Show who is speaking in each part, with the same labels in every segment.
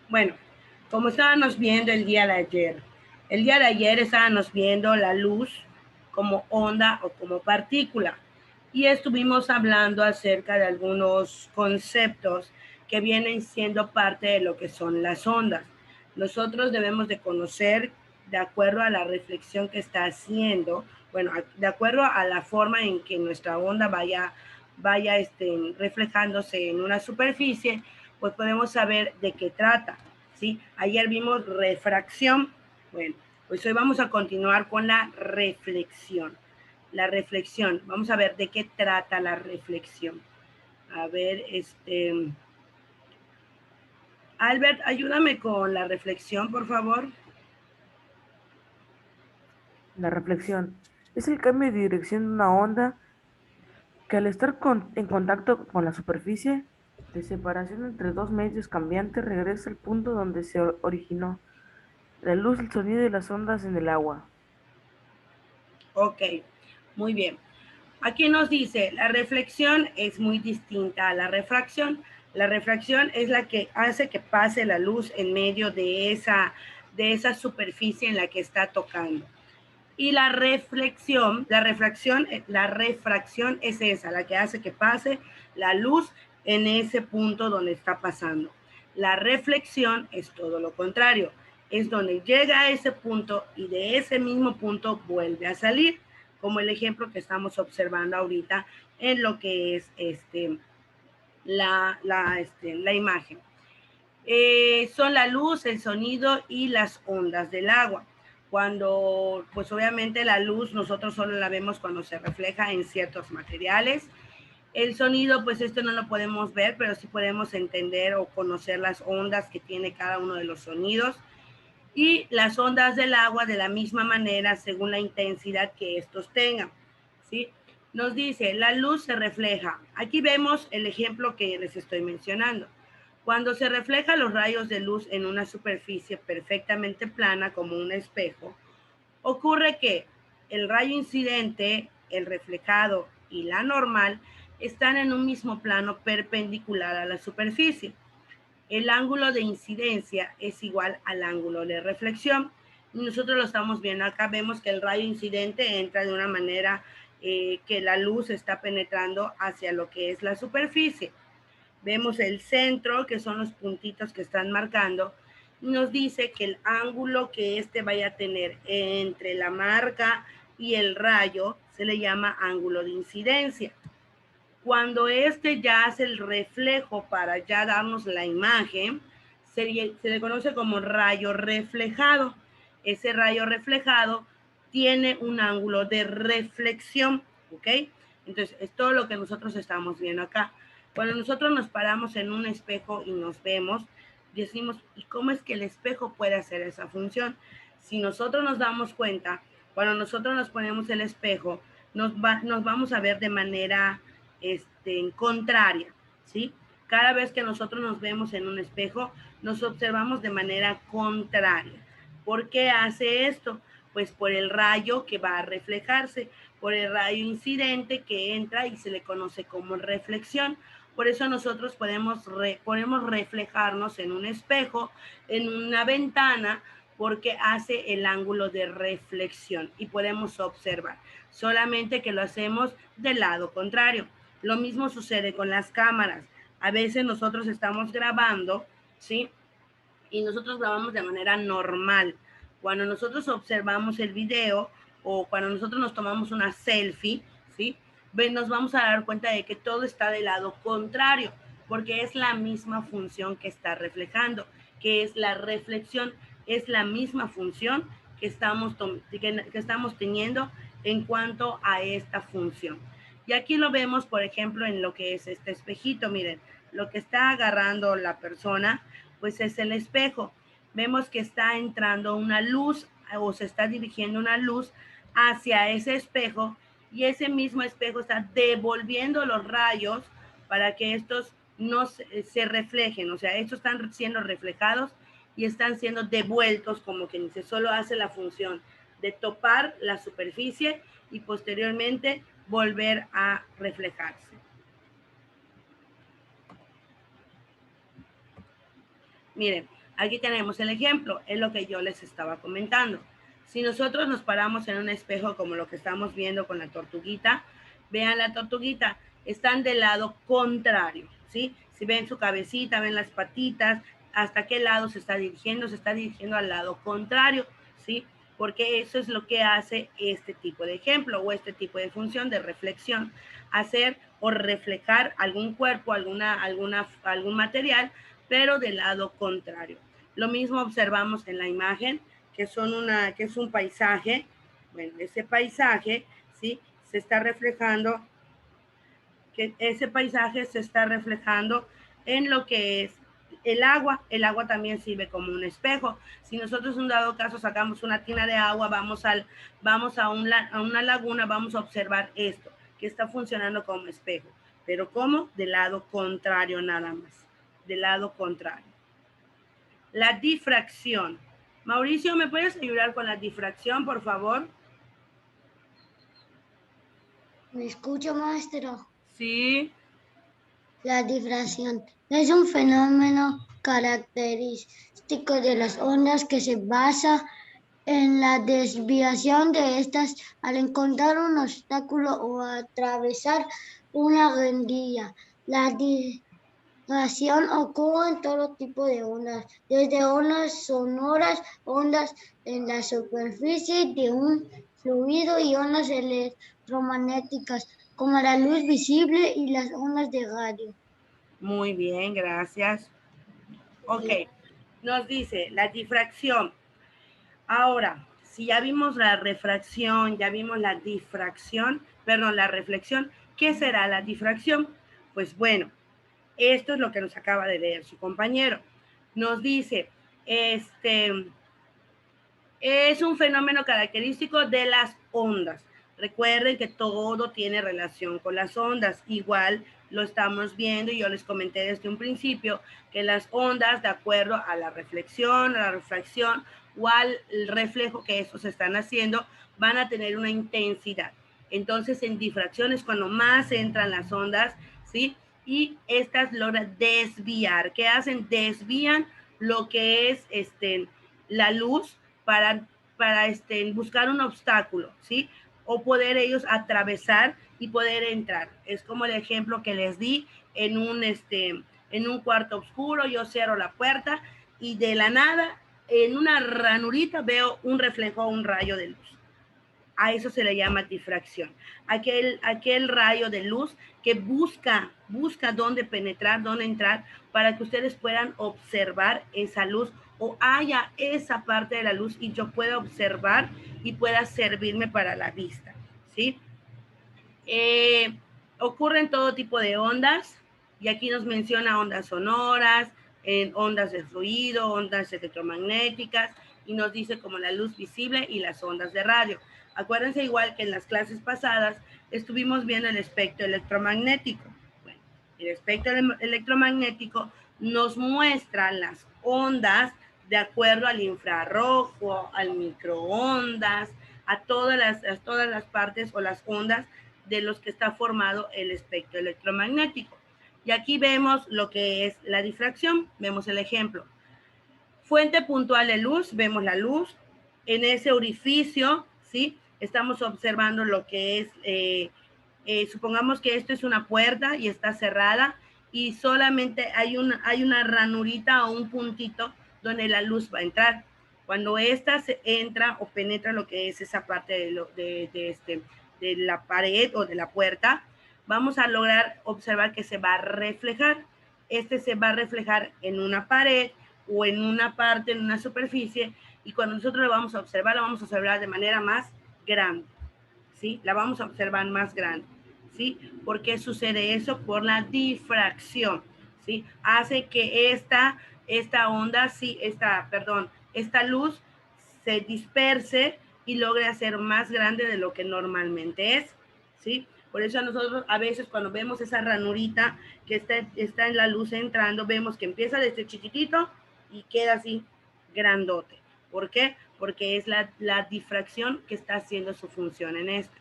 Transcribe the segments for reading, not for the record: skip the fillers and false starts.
Speaker 1: Bueno, como estábamos viendo el día de ayer estábamos viendo la luz como onda o como partícula y estuvimos hablando acerca de algunos conceptos que vienen siendo parte de lo que son las ondas. Nosotros debemos de conocer de acuerdo a la reflexión que está haciendo, bueno, de acuerdo a la forma en que nuestra onda vaya reflejándose en una superficie, pues podemos saber de qué trata, ¿sí? Ayer vimos refracción, bueno, pues hoy vamos a continuar con la reflexión. La reflexión, vamos a ver de qué trata la reflexión. A ver, Albert, ayúdame con la reflexión, por favor.
Speaker 2: La reflexión es el cambio de dirección de una onda que al estar en contacto con la superficie de separación entre dos medios cambiantes regresa al punto donde se originó. La luz, el sonido y las ondas en el agua.
Speaker 1: Ok, muy bien. Aquí nos dice, la reflexión es muy distinta a la refracción. La refracción es la que hace que pase la luz en medio de esa superficie en la que está tocando. Y la refracción es esa, la que hace que pase la luz en ese punto donde está pasando. La reflexión es todo lo contrario, es donde llega a ese punto y de ese mismo punto vuelve a salir, como el ejemplo que estamos observando ahorita en lo que es la imagen. Son la luz, el sonido y las ondas del agua. Cuando, pues obviamente la luz nosotros solo la vemos cuando se refleja en ciertos materiales. El sonido, pues esto no lo podemos ver, pero sí podemos entender o conocer las ondas que tiene cada uno de los sonidos. Y las ondas del agua de la misma manera según la intensidad que estos tengan, ¿sí? Nos dice, la luz se refleja. Aquí vemos el ejemplo que les estoy mencionando. Cuando se reflejan los rayos de luz en una superficie perfectamente plana como un espejo, ocurre que el rayo incidente, el reflejado y la normal están en un mismo plano perpendicular a la superficie. El ángulo de incidencia es igual al ángulo de reflexión. Nosotros lo estamos viendo acá, vemos que el rayo incidente entra de una manera que la luz está penetrando hacia lo que es la superficie. Vemos el centro, que son los puntitos que están marcando, y nos dice que el ángulo que este vaya a tener entre la marca y el rayo se le llama ángulo de incidencia. Cuando este ya hace el reflejo para ya darnos la imagen, se le conoce como rayo reflejado. Ese rayo reflejado tiene un ángulo de reflexión, ¿ok? Entonces, es todo lo que nosotros estamos viendo acá. Cuando nosotros nos paramos en un espejo y nos vemos, decimos, ¿y cómo es que el espejo puede hacer esa función? Si nosotros nos damos cuenta, cuando nosotros nos ponemos el espejo, nos vamos a ver de manera contraria, ¿sí? Cada vez que nosotros nos vemos en un espejo, nos observamos de manera contraria. ¿Por qué hace esto? Pues por el rayo que va a reflejarse, por el rayo incidente que entra y se le conoce como reflexión. Por eso nosotros podemos reflejarnos en un espejo, en una ventana, porque hace el ángulo de reflexión y podemos observar, solamente que lo hacemos del lado contrario. Lo mismo sucede con las cámaras. A veces nosotros estamos grabando, ¿sí? Y nosotros grabamos de manera normal. Cuando nosotros observamos el video o cuando nosotros nos tomamos una selfie, ¿sí? Nos vamos a dar cuenta de que todo está del lado contrario, porque es la misma función que está reflejando, que es la reflexión, es la misma función que estamos teniendo en cuanto a esta función. Y aquí lo vemos, por ejemplo, en lo que es este espejito. Miren, lo que está agarrando la persona, pues es el espejo. Vemos que está entrando una luz o se está dirigiendo una luz hacia ese espejo y ese mismo espejo está devolviendo los rayos para que estos no se reflejen. O sea, estos están siendo reflejados y están siendo devueltos, como que se solo hace la función de topar la superficie y posteriormente volver a reflejarse. Miren, Aquí tenemos el ejemplo, es lo que yo les estaba comentando. Si nosotros nos paramos en un espejo como lo que estamos viendo con la tortuguita, vean la tortuguita, están del lado contrario, ¿sí? Si ven su cabecita, ven las patitas, ¿hasta qué lado se está dirigiendo? Se está dirigiendo al lado contrario, ¿sí? Porque eso es lo que hace este tipo de ejemplo o este tipo de función de reflexión, hacer o reflejar algún cuerpo, algún material, pero del lado contrario. Lo mismo observamos en la imagen, que es un paisaje. Bueno, ese paisaje, ¿sí? Se está reflejando, que ese paisaje se está reflejando en lo que es el agua. El agua también sirve como un espejo. Si nosotros en un dado caso sacamos una tina de agua, vamos a una laguna, vamos a observar esto, que está funcionando como espejo. Pero ¿cómo? Del lado contrario nada más. Del lado contrario. La difracción. Mauricio, ¿me puedes ayudar con la difracción, por favor?
Speaker 3: ¿Me escucho, maestro?
Speaker 1: Sí.
Speaker 3: La difracción es un fenómeno característico de las ondas que se basa en la desviación de estas al encontrar un obstáculo o atravesar una rendija. La difracción ocurre en todo tipo de ondas, desde ondas sonoras, ondas en la superficie de un fluido y ondas electromagnéticas, como la luz visible y las ondas de radio.
Speaker 1: Muy bien, gracias. Ok, nos dice la difracción. Ahora, si ya vimos la refracción, ya vimos la difracción, perdón, la reflexión, ¿qué será la difracción? Pues bueno, esto es lo que nos acaba de leer su compañero. Nos dice, es un fenómeno característico de las ondas. Recuerden que todo tiene relación con las ondas. Igual lo estamos viendo y yo les comenté desde un principio que las ondas, de acuerdo a la reflexión, a la refracción o al reflejo que estos están haciendo, van a tener una intensidad. Entonces, en difracción es cuando más entran las ondas, ¿sí? Y estas logran desviar. ¿Qué hacen? Desvían lo que es la luz para buscar un obstáculo, ¿sí? O poder ellos atravesar y poder entrar. Es como el ejemplo que les di en un cuarto oscuro, yo cierro la puerta y de la nada, en una ranurita, veo un reflejo, un rayo de luz. A eso se le llama difracción. Aquel rayo de luz que busca dónde penetrar, dónde entrar, para que ustedes puedan observar esa luz o haya esa parte de la luz y yo pueda observar y pueda servirme para la vista, ¿sí? Ocurren todo tipo de ondas y aquí nos menciona ondas sonoras, ondas de fluido, ondas electromagnéticas y nos dice como la luz visible y las ondas de radio. Acuérdense igual que en las clases pasadas estuvimos viendo el espectro electromagnético. Bueno, el espectro electromagnético nos muestra las ondas de acuerdo al infrarrojo, al microondas, a todas las partes o las ondas de los que está formado el espectro electromagnético. Y aquí vemos lo que es la difracción, vemos el ejemplo. Fuente puntual de luz, vemos la luz. En ese orificio, ¿sí? Estamos observando lo que es, supongamos que esto es una puerta y está cerrada y solamente hay una ranurita o un puntito donde la luz va a entrar. Cuando esta se entra o penetra lo que es esa parte de la pared o de la puerta, vamos a lograr observar que se va a reflejar. Se va a reflejar en una pared o en una parte, en una superficie, y cuando nosotros lo vamos a observar de manera más grande, ¿sí? La vamos a observar más grande, ¿sí? ¿Por qué sucede eso? Por la difracción, ¿sí? Hace que esta onda, sí, esta luz se disperse y logre hacer más grande de lo que normalmente es, ¿sí? Por eso nosotros a veces cuando vemos esa ranurita que está en la luz entrando, vemos que empieza desde chiquitito y queda así grandote. ¿Por qué? Porque es la difracción que está haciendo su función en esto.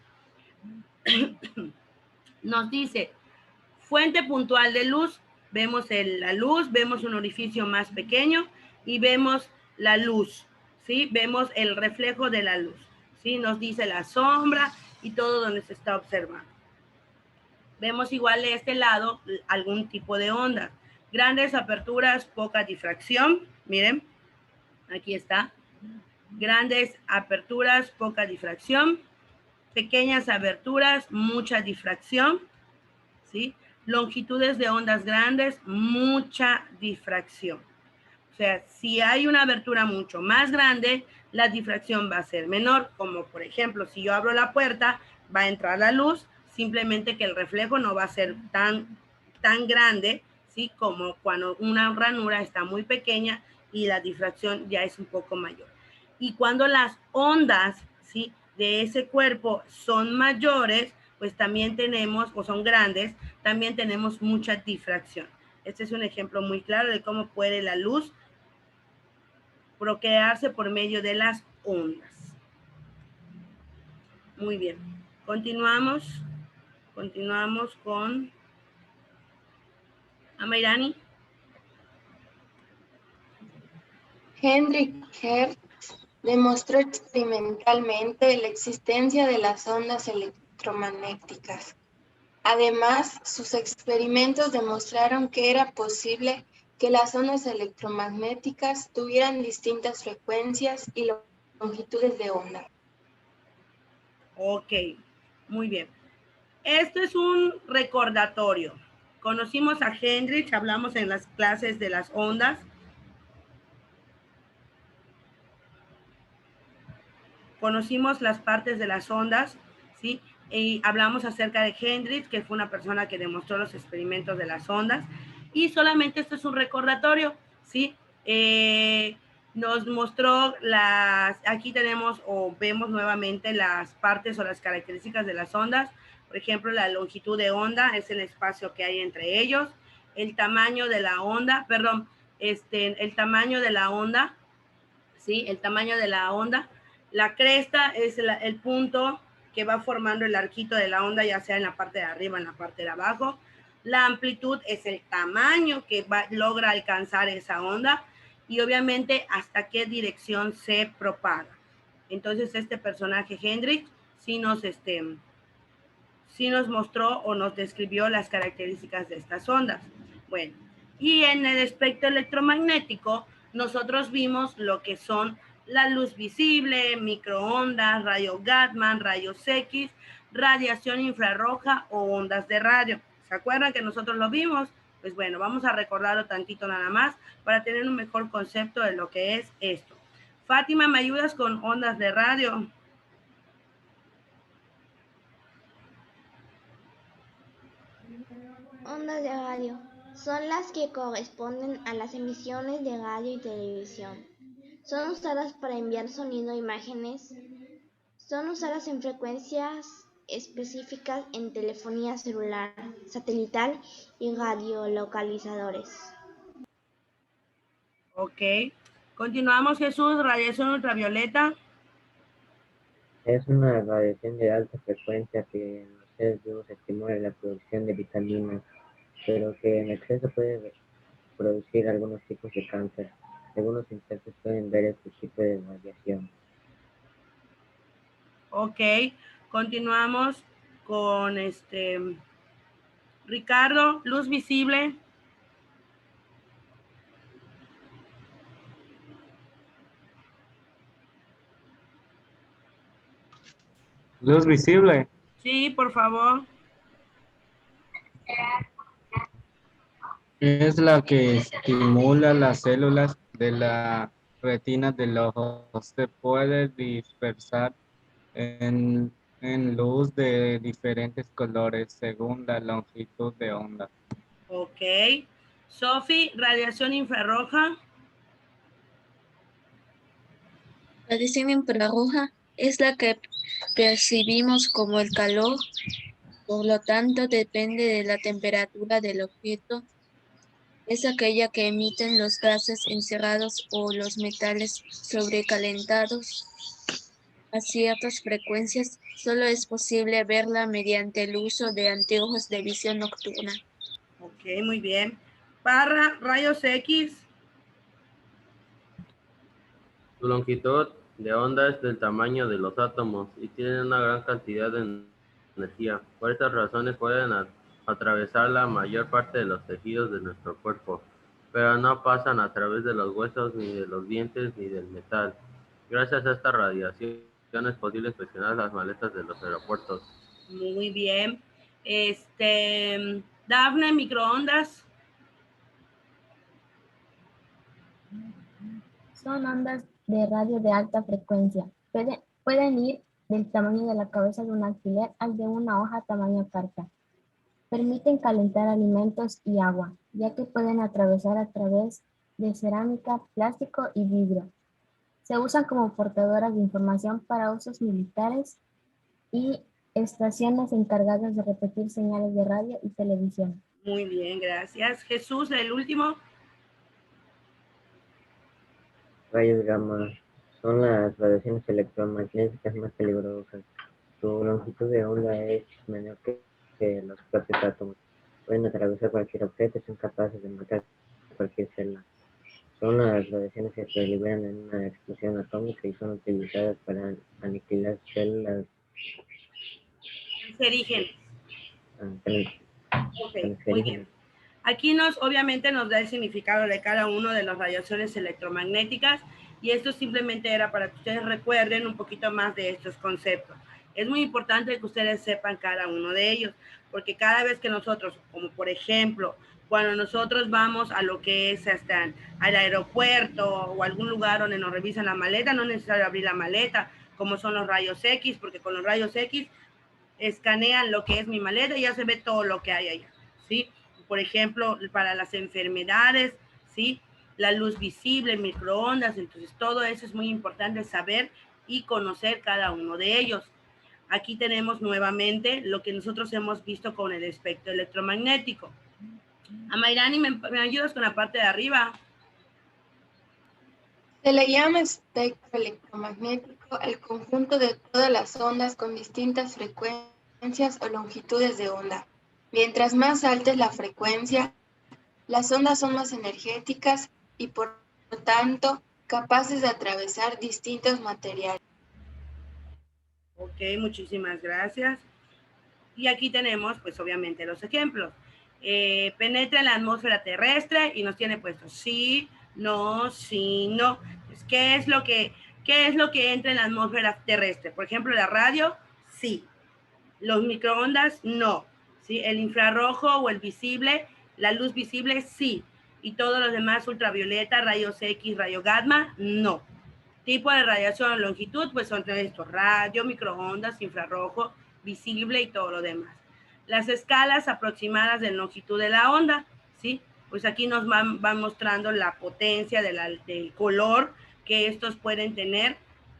Speaker 1: Nos dice, fuente puntual de luz, vemos la luz, vemos un orificio más pequeño y vemos la luz, ¿sí? Vemos el reflejo de la luz, ¿sí? Nos dice la sombra y todo donde se está observando. Vemos igual de este lado algún tipo de onda. Grandes aperturas, poca difracción. Miren, aquí está. Grandes aperturas, poca difracción. Pequeñas aberturas, mucha difracción. ¿Sí? Longitudes de ondas grandes, mucha difracción. O sea, si hay una abertura mucho más grande, la difracción va a ser menor. Como por ejemplo, si yo abro la puerta, va a entrar la luz, simplemente que el reflejo no va a ser tan grande, ¿sí? Como cuando una ranura está muy pequeña y la difracción ya es un poco mayor. Y cuando las ondas, ¿sí?, de ese cuerpo son mayores, pues también tenemos, o son grandes, también tenemos mucha difracción. Este es un ejemplo muy claro de cómo puede la luz procrearse por medio de las ondas. Muy bien. Continuamos con Amairani.
Speaker 4: Heinrich Hertz demostró experimentalmente la existencia de las ondas electromagnéticas. Además, sus experimentos demostraron que era posible que las ondas electromagnéticas tuvieran distintas frecuencias y longitudes de onda.
Speaker 1: Ok, muy bien. Esto es un recordatorio. Conocimos a Heinrich, hablamos en las clases de las ondas. Conocimos las partes de las ondas, ¿sí? Y hablamos acerca de Heinrich, que fue una persona que demostró los experimentos de las ondas. Y solamente esto es un recordatorio, ¿sí? Nos mostró aquí tenemos o vemos nuevamente las partes o las características de las ondas. Por ejemplo, la longitud de onda es el espacio que hay entre ellos. El tamaño de la onda, perdón, el tamaño de la onda, ¿sí? El tamaño de la onda. La cresta es el punto que va formando el arquito de la onda, ya sea en la parte de arriba o en la parte de abajo. La amplitud es el tamaño que logra alcanzar esa onda y obviamente hasta qué dirección se propaga. Entonces este personaje Heinrich sí nos mostró o nos describió las características de estas ondas. Bueno, y en el espectro electromagnético nosotros vimos lo que son la luz visible, microondas, rayos Gatman, rayos X, radiación infrarroja o ondas de radio. ¿Se acuerdan que nosotros lo vimos? Pues bueno, vamos a recordarlo tantito nada más para tener un mejor concepto de lo que es esto. Fátima, ¿me ayudas con ondas de radio?
Speaker 5: Ondas de radio son las que corresponden a las emisiones de radio y televisión. Son usadas para enviar sonido e imágenes. Son usadas en frecuencias específicas en telefonía celular, satelital y radiolocalizadores.
Speaker 1: Ok. Continuamos, Jesús. Radiación ultravioleta.
Speaker 6: Es una radiación de alta frecuencia que en los seres vivos estimula la producción de vitaminas, pero que en exceso puede producir algunos tipos de cáncer. Algunos insectos pueden ver este tipo de radiación.
Speaker 1: Ok. Continuamos con Ricardo, luz visible.
Speaker 7: Luz visible.
Speaker 1: Sí, por favor.
Speaker 7: Es la que estimula las células de la retina del ojo. Se puede dispersar en luz de diferentes colores según la longitud de onda.
Speaker 1: Ok. Sofi, radiación infrarroja.
Speaker 8: La radiación infrarroja es la que percibimos como el calor, por lo tanto depende de la temperatura del objeto. Es aquella que emiten los gases encerrados o los metales sobrecalentados a ciertas frecuencias. Solo es posible verla mediante el uso de anteojos de visión nocturna.
Speaker 1: Ok, muy bien. Parra, rayos X.
Speaker 9: Su longitud de onda es del tamaño de los átomos y tienen una gran cantidad de energía. Por estas razones pueden atravesar la mayor parte de los tejidos de nuestro cuerpo, pero no pasan a través de los huesos, ni de los dientes, ni del metal. Gracias a esta radiación es posible inspeccionar las maletas de los aeropuertos.
Speaker 1: Muy bien. Dafne, microondas.
Speaker 5: Son ondas de radio de alta frecuencia. Pueden ir del tamaño de la cabeza de un alfiler al de una hoja tamaño carta. Permiten calentar alimentos y agua, ya que pueden atravesar a través de cerámica, plástico y vidrio. Se usan como portadoras de información para usos militares y estaciones encargadas de repetir señales de radio y televisión.
Speaker 1: Muy bien, gracias. Jesús, el último.
Speaker 6: Rayos gamma son las radiaciones electromagnéticas más peligrosas. Su longitud de onda es menor que los propios átomos. Pueden atravesar cualquier objeto y son capaces de matar cualquier célula. Son las radiaciones que se liberan en una explosión atómica y son utilizadas para aniquilar células
Speaker 1: Cancerígenas. Ok, muy
Speaker 6: cancerígenas.
Speaker 1: bien. Aquí obviamente nos da el significado de cada uno de las radiaciones electromagnéticas y esto simplemente era para que ustedes recuerden un poquito más de estos conceptos. Es muy importante que ustedes sepan cada uno de ellos, porque cada vez que nosotros, como por ejemplo, cuando nosotros vamos a lo que es hasta al aeropuerto o algún lugar donde nos revisan la maleta, no es necesario abrir la maleta, como son los rayos X, porque con los rayos X escanean lo que es mi maleta y ya se ve todo lo que hay allá, ¿sí? Por ejemplo, para las enfermedades, ¿sí? La luz visible, microondas, entonces todo eso es muy importante saber y conocer cada uno de ellos. Aquí tenemos nuevamente lo que nosotros hemos visto con el espectro electromagnético. Amairani, ¿me ayudas con la parte de arriba?
Speaker 4: Se le llama espectro electromagnético al conjunto de todas las ondas con distintas frecuencias o longitudes de onda. Mientras más alta es la frecuencia, las ondas son más energéticas y por lo tanto capaces de atravesar distintos materiales.
Speaker 1: Ok, muchísimas gracias. Y aquí tenemos, pues obviamente, los ejemplos. Penetra en la atmósfera terrestre y nos tiene puesto sí, no, sí, no. Pues, ¿qué es lo que entra en la atmósfera terrestre? Por ejemplo, la radio, sí. Los microondas, no. ¿Sí? El infrarrojo o el visible, la luz visible, sí. Y todos los demás, ultravioleta, rayos X, rayo gamma, no. Tipo de radiación, longitud, pues son estos, radio, microondas, infrarrojo, visible y todo lo demás. Las escalas aproximadas de longitud de la onda, ¿sí? Pues aquí nos van mostrando la potencia del color que estos pueden tener,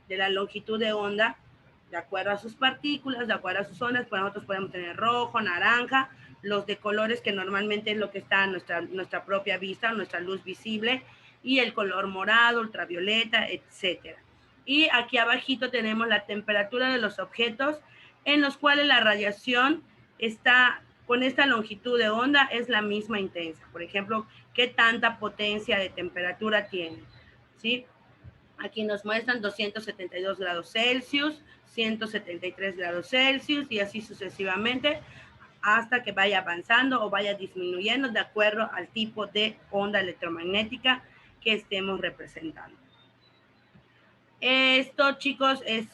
Speaker 1: de la longitud de onda, de acuerdo a sus partículas, de acuerdo a sus ondas, pues nosotros podemos tener rojo, naranja, los de colores que normalmente es lo que está en nuestra propia vista, nuestra luz visible, y el color morado, ultravioleta, etcétera. Y aquí abajito tenemos la temperatura de los objetos en los cuales la radiación está con esta longitud de onda es la misma intensa. Por ejemplo, ¿qué tanta potencia de temperatura tiene? ¿Sí? Aquí nos muestran 272 grados Celsius, 173 grados Celsius y así sucesivamente hasta que vaya avanzando o vaya disminuyendo de acuerdo al tipo de onda electromagnética que estemos representando. Esto, chicos, es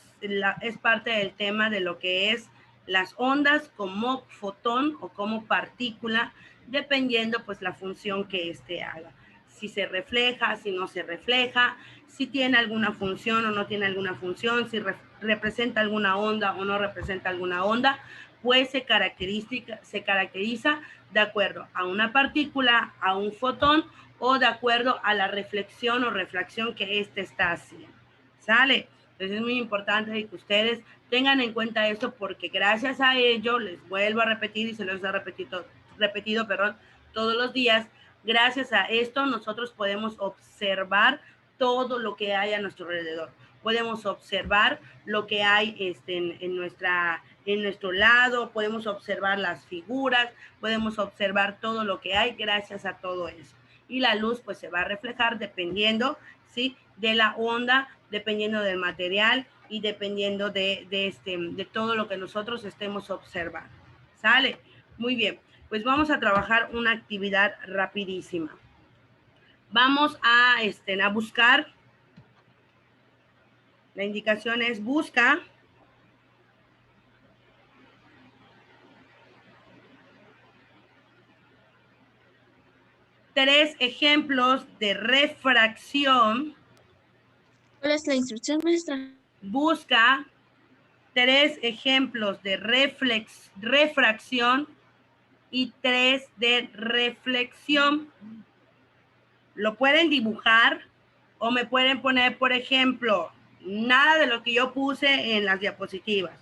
Speaker 1: parte del tema de lo que es las ondas como fotón o como partícula, dependiendo pues la función que éste haga. Si se refleja, si no se refleja, si tiene alguna función o no tiene alguna función, si representa alguna onda o no representa alguna onda, pues se caracteriza de acuerdo a una partícula, a un fotón o de acuerdo a la reflexión o refracción que éste está haciendo. ¿Sale? Entonces es muy importante que ustedes tengan en cuenta esto porque gracias a ello, les vuelvo a repetir y se los he repetido todos los días, gracias a esto nosotros podemos observar todo lo que hay a nuestro alrededor. Podemos observar lo que hay en nuestro lado, podemos observar las figuras, podemos observar todo lo que hay gracias a todo eso. Y la luz pues se va a reflejar dependiendo, ¿sí?, de la onda dependiendo del material y dependiendo de todo lo que nosotros estemos observando. ¿Sale? Muy bien, pues vamos a trabajar una actividad rapidísima. Vamos a buscar. La indicación es busca tres ejemplos de refracción.
Speaker 8: ¿Cuál es la instrucción, maestra?
Speaker 1: Busca tres ejemplos de refracción y tres de reflexión. Lo pueden dibujar o me pueden poner, por ejemplo, nada de lo que yo puse en las diapositivas.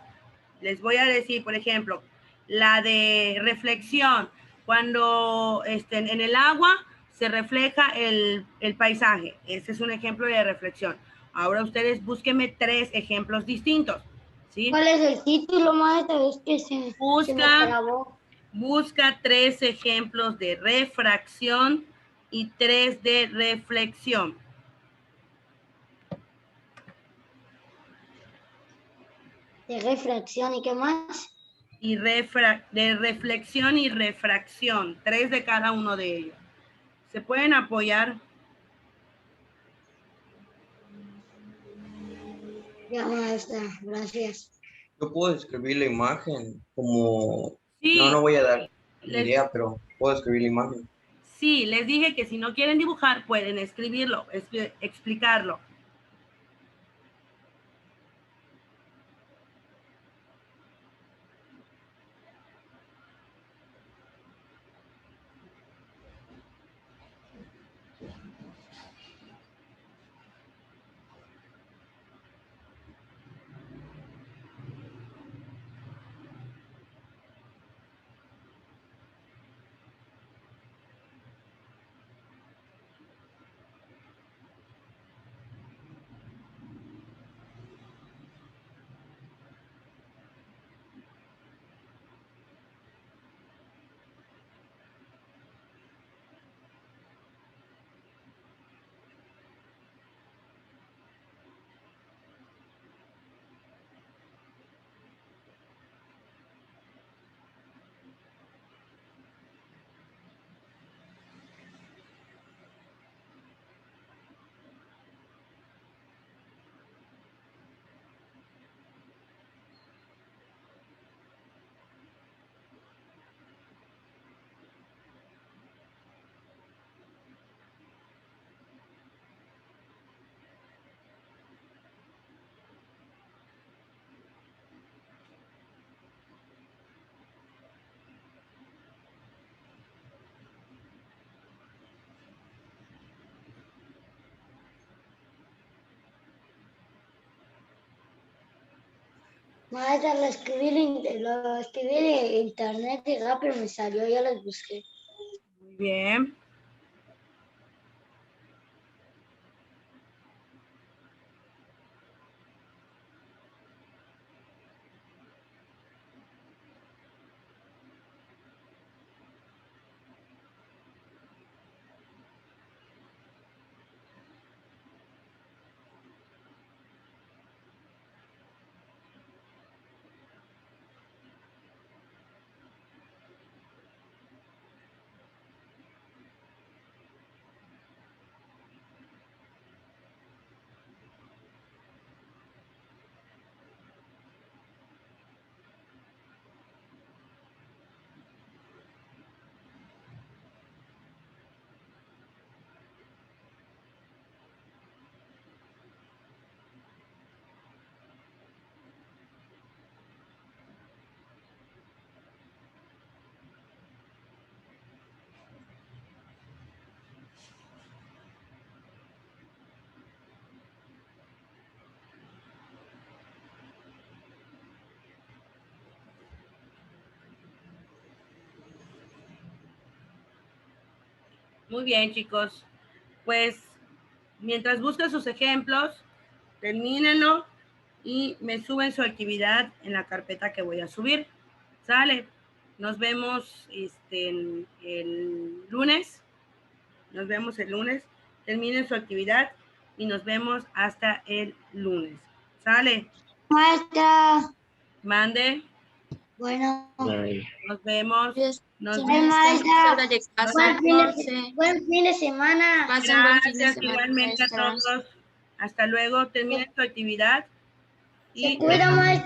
Speaker 1: Les voy a decir, por ejemplo, la de reflexión. Cuando en el agua se refleja el paisaje. Ese es un ejemplo de reflexión. Ahora ustedes búsquenme tres ejemplos distintos. ¿Sí?
Speaker 3: ¿Cuál es el título, maestra? Es que se me trabó.
Speaker 1: Busca tres ejemplos de refracción y tres de reflexión.
Speaker 3: De refracción, ¿y qué más?
Speaker 1: Y de reflexión y refracción. Tres de cada uno de ellos. ¿Se pueden apoyar?
Speaker 3: Ya, maestra, gracias.
Speaker 10: Yo puedo escribir la imagen como...
Speaker 1: Sí.
Speaker 10: No voy a dar idea, pero puedo escribir la imagen.
Speaker 1: Sí, les dije que si no quieren dibujar, pueden escribirlo, explicarlo.
Speaker 3: Maestra, lo escribí en internet y rápido me salió, ya los busqué.
Speaker 1: Muy bien. Muy bien, chicos. Pues, mientras buscan sus ejemplos, termínenlo y me suben su actividad en la carpeta que voy a subir. ¿Sale? Nos vemos el lunes. Nos vemos el lunes. Terminen su actividad y nos vemos hasta el lunes. ¿Sale?
Speaker 3: Maestra.
Speaker 1: Mande.
Speaker 3: Bueno.
Speaker 6: Bye.
Speaker 1: Nos vemos. Nos
Speaker 3: Sí,
Speaker 1: vemos.
Speaker 3: maestra.
Speaker 8: Hora de casa,
Speaker 3: Buen fin de semana.
Speaker 8: Pasen buen fin de
Speaker 1: Gracias
Speaker 8: semana,
Speaker 1: igualmente a
Speaker 8: maestras.
Speaker 1: todos. Hasta luego. Terminen su actividad.
Speaker 3: Se cuida, maestra.